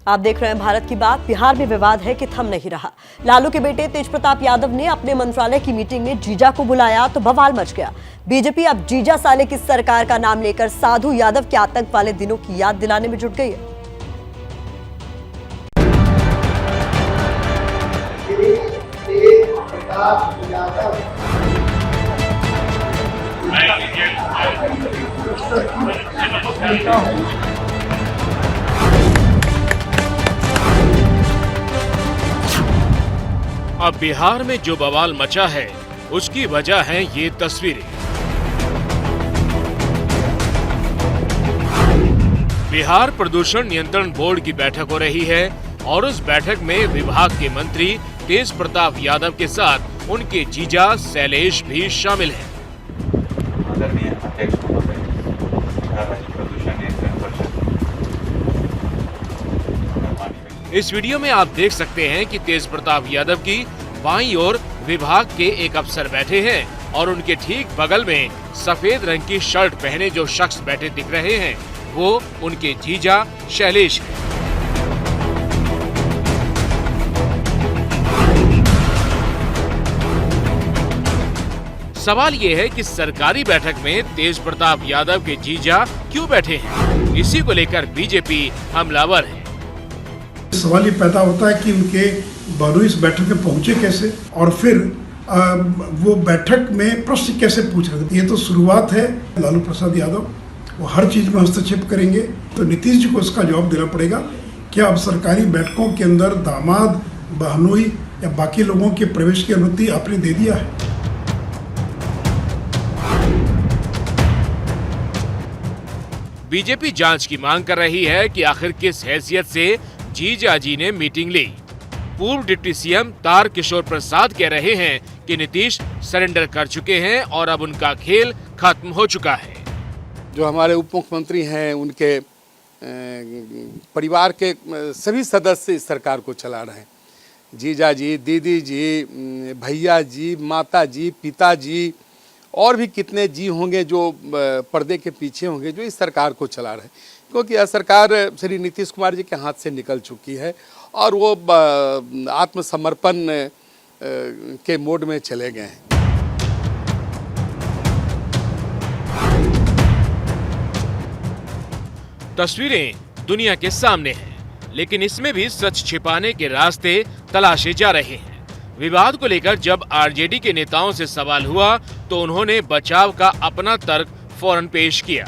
आप देख रहे हैं भारत की बात। बिहार में विवाद है कि थम नहीं रहा। लालू के बेटे तेज प्रताप यादव ने अपने मंत्रालय की मीटिंग में जीजा को बुलाया तो बवाल मच गया। बीजेपी अब जीजा साले की सरकार का नाम लेकर साधु यादव के आतंक वाले दिनों की याद दिलाने में जुट गई है। अब बिहार में जो बवाल मचा है उसकी वजह है ये तस्वीरें। बिहार प्रदूषण नियंत्रण बोर्ड की बैठक हो रही है और उस बैठक में विभाग के मंत्री तेज प्रताप यादव के साथ उनके जीजा शैलेश भी शामिल हैं। इस वीडियो में आप देख सकते हैं कि तेज प्रताप यादव की बाईं ओर विभाग के एक अफसर बैठे हैं और उनके ठीक बगल में सफेद रंग की शर्ट पहने जो शख्स बैठे दिख रहे हैं वो उनके जीजा शैलेश हैं। सवाल ये है कि सरकारी बैठक में तेज प्रताप यादव के जीजा क्यों बैठे हैं? इसी को लेकर बीजेपी हमलावर है। सवाल ये पैदा होता है कि उनके बालू इस बैठक में पहुंचे कैसे और फिर वो बैठक में प्रश्न कैसे पूछ रहे थे। ये तो शुरुआत है। लालू प्रसाद यादव वो हर चीज में हस्तक्षेप करेंगे तो नीतीश जी को उसका जवाब देना पड़ेगा। क्या अब सरकारी बैठकों के अंदर दामाद, बहनोई या बाकी लोगों के प्रवेश की अनुमति आपने दे दिया है? बीजेपी जांच की मांग कर रही है कि आखिर किस हैसियत से जीजा जी ने मीटिंग ली। पूर्व डिप्टी सीएम तारकिशोर प्रसाद कह रहे हैं कि नीतीश सरेंडर कर चुके हैं और अब उनका खेल खत्म हो चुका है। जो हमारे उप मुख्यमंत्री हैं उनके परिवार के सभी सदस्य इस सरकार को चला रहे हैं। जीजा जी, दीदी जी, भैया जी, माता जी, पिताजी और भी कितने जी होंगे जो पर्दे के पीछे होंगे जो इस सरकार को चला रहे हैं, क्योंकि यह सरकार श्री नीतीश कुमार जी के हाथ से निकल चुकी है और वो आत्मसमर्पण के मोड में चले गए हैं। तस्वीरें दुनिया के सामने हैं, लेकिन इसमें भी सच छिपाने के रास्ते तलाशे जा रहे हैं। विवाद को लेकर जब आरजेडी के नेताओं से सवाल हुआ तो उन्होंने बचाव का अपना तर्क फौरन पेश किया।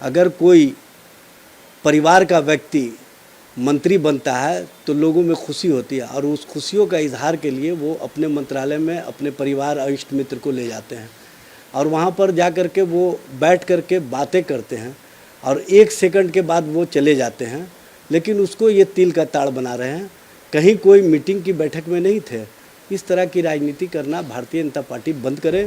अगर कोई परिवार का व्यक्ति मंत्री बनता है तो लोगों में खुशी होती है और उस खुशियों का इजहार के लिए वो अपने मंत्रालय में अपने परिवार और इष्ट मित्र को ले जाते हैं और वहाँ पर जा कर के वो बैठ कर के बातें करते हैं और 1 सेकंड के बाद वो चले जाते हैं। लेकिन उसको ये तिल का ताड़ बना रहे हैं। कहीं कोई मीटिंग की बैठक में नहीं थे। इस तरह की राजनीति करना भारतीय जनता पार्टी बंद करे।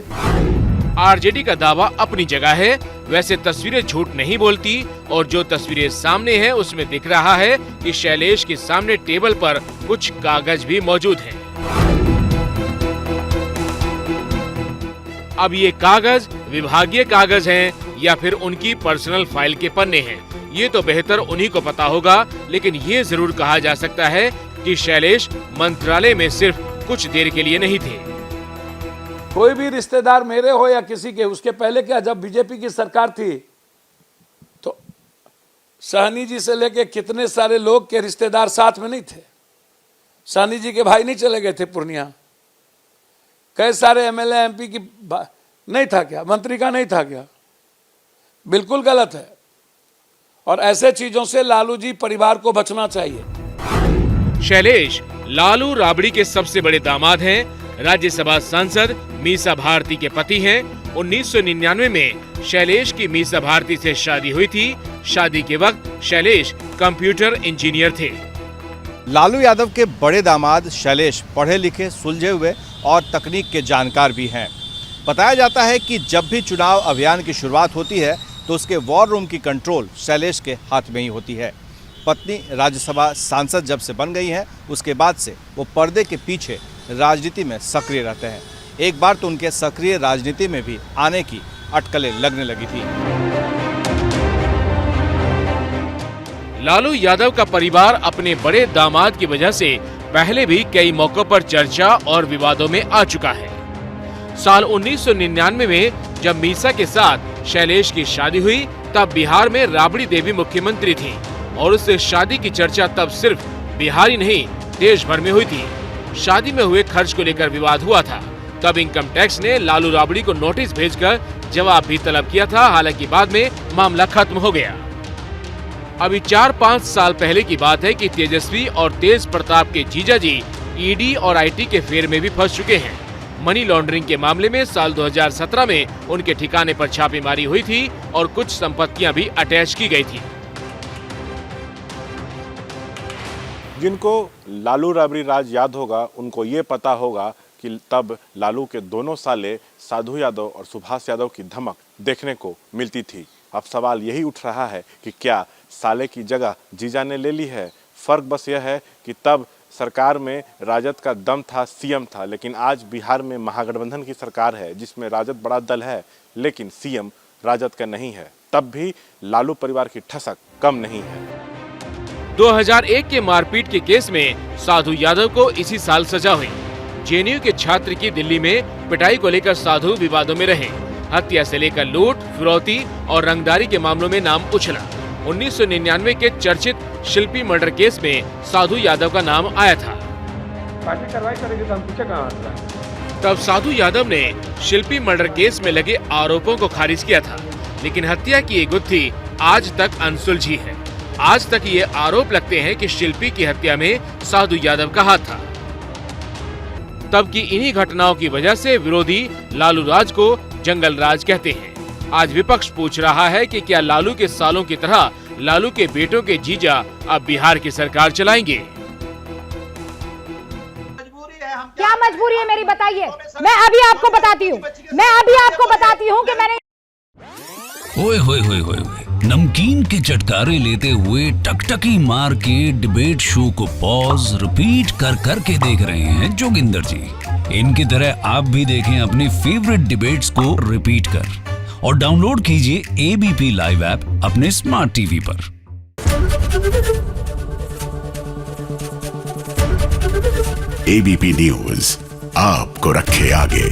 आरजेडी का दावा अपनी जगह है, वैसे तस्वीरें झूठ नहीं बोलती और जो तस्वीरें सामने हैं उसमें दिख रहा है कि शैलेश के सामने टेबल पर कुछ कागज भी मौजूद हैं। अब ये कागज विभागीय कागज हैं या फिर उनकी पर्सनल फाइल के पन्ने हैं, ये तो बेहतर उन्हीं को पता होगा। लेकिन ये जरूर कहा जा सकता है कि शैलेश मंत्रालय में सिर्फ कुछ देर के लिए नहीं थे। कोई भी रिश्तेदार मेरे हो या किसी के, उसके पहले क्या, जब बीजेपी की सरकार थी तो सहनी जी से लेके कितने सारे लोग के रिश्तेदार साथ में नहीं थे। सहनी जी के भाई नहीं चले गए थे पूर्णिया? कई सारे एमएलए एमपी की नहीं था क्या? मंत्री का नहीं था क्या? बिल्कुल गलत है और ऐसे चीजों से लालू जी परिवार को बचना चाहिए। शैलेश लालू राबड़ी के सबसे बड़े दामाद हैं। राज्यसभा सांसद मीसा भारती के पति हैं। 1999 में शैलेश की मीसा भारती से शादी हुई थी। शादी के वक्त शैलेश कंप्यूटर इंजीनियर थे। लालू यादव के बड़े दामाद शैलेश पढ़े लिखे, सुलझे हुए और तकनीक के जानकार भी हैं। बताया जाता है कि जब भी चुनाव अभियान की शुरुआत होती है तो उसके वॉर रूम की कंट्रोल शैलेश के हाथ में ही होती है। पत्नी राज्यसभा सांसद जब से बन गई हैं उसके बाद से वो पर्दे के पीछे राजनीति में सक्रिय रहते हैं। एक बार तो उनके सक्रिय राजनीति में भी आने की अटकलें लगने लगी थी। लालू यादव का परिवार अपने बड़े दामाद की वजह से पहले भी कई मौकों पर चर्चा और विवादों में आ चुका है। साल 1999 में जब मीसा के साथ शैलेश की शादी हुई तब बिहार में राबड़ी देवी मुख्यमंत्री थी और उस शादी की चर्चा तब सिर्फ बिहार ही नहीं देश भर में हुई थी। शादी में हुए खर्च को लेकर विवाद हुआ था। तब इनकम टैक्स ने लालू राबड़ी को नोटिस भेजकर जवाब भी तलब किया था। हालांकि बाद में मामला खत्म हो गया। अभी 4-5 साल पहले की बात है कि तेजस्वी और तेज प्रताप के जीजाजी ईडी और आईटी के फेर में भी फंस चुके हैं। मनी लॉन्ड्रिंग के मामले में साल 2017 में उनके ठिकाने पर छापेमारी हुई थी और कुछ संपत्तियां भी अटैच की गई थी। जिनको लालू राबड़ी राज याद होगा उनको ये पता होगा कि तब लालू के दोनों साले साधु यादव और सुभाष यादव की धमक देखने को मिलती थी। अब सवाल यही उठ रहा है कि क्या साले की जगह जीजा ने ले ली है। फर्क बस यह है कि तब सरकार में राजद का दम था, सीएम था, लेकिन आज बिहार में महागठबंधन की सरकार है जिसमें राजद बड़ा दल है लेकिन सीएम राजद का नहीं है। तब भी लालू परिवार की ठसक कम नहीं है। 2001 के मारपीट के केस में साधु यादव को इसी साल सजा हुई। जेएनयू के छात्र की दिल्ली में पिटाई को लेकर साधु विवादों में रहे। हत्या से लेकर लूट, फिरौती और रंगदारी के मामलों में नाम उछला। 1999 के चर्चित शिल्पी मर्डर केस में साधु यादव का नाम आया था। पार्टी कार्रवाई करेगी तो हम पीछे कहाँ हटता है। तब साधु यादव ने शिल्पी मर्डर केस में लगे आरोपों को खारिज किया था, लेकिन हत्या की ये गुत्थी आज तक अनसुलझी है। आज तक ये आरोप लगते हैं कि शिल्पी की हत्या में साधु यादव का हाथ था। तब की इन्हीं घटनाओं की वजह से विरोधी लालू राज को जंगल राज कहते हैं। आज विपक्ष पूछ रहा है कि क्या लालू के सालों की तरह लालू के बेटों के जीजा अब बिहार की सरकार चलाएंगे। क्या मजबूरी है मेरी, बताइए। मैं अभी आपको बताती हूँ कि मैंने ओए होए होए होए नमकीन के चटकारे लेते हुए टकटकी मार के डिबेट शो को पॉज रिपीट कर कर के देख रहे हैं जोगिंदर जी। इनकी तरह आप भी देखें अपनी फेवरेट डिबेट्स को रिपीट कर और डाउनलोड कीजिए एबीपी लाइव ऐप अपने स्मार्ट टीवी पर। एबीपी न्यूज आपको रखे आगे।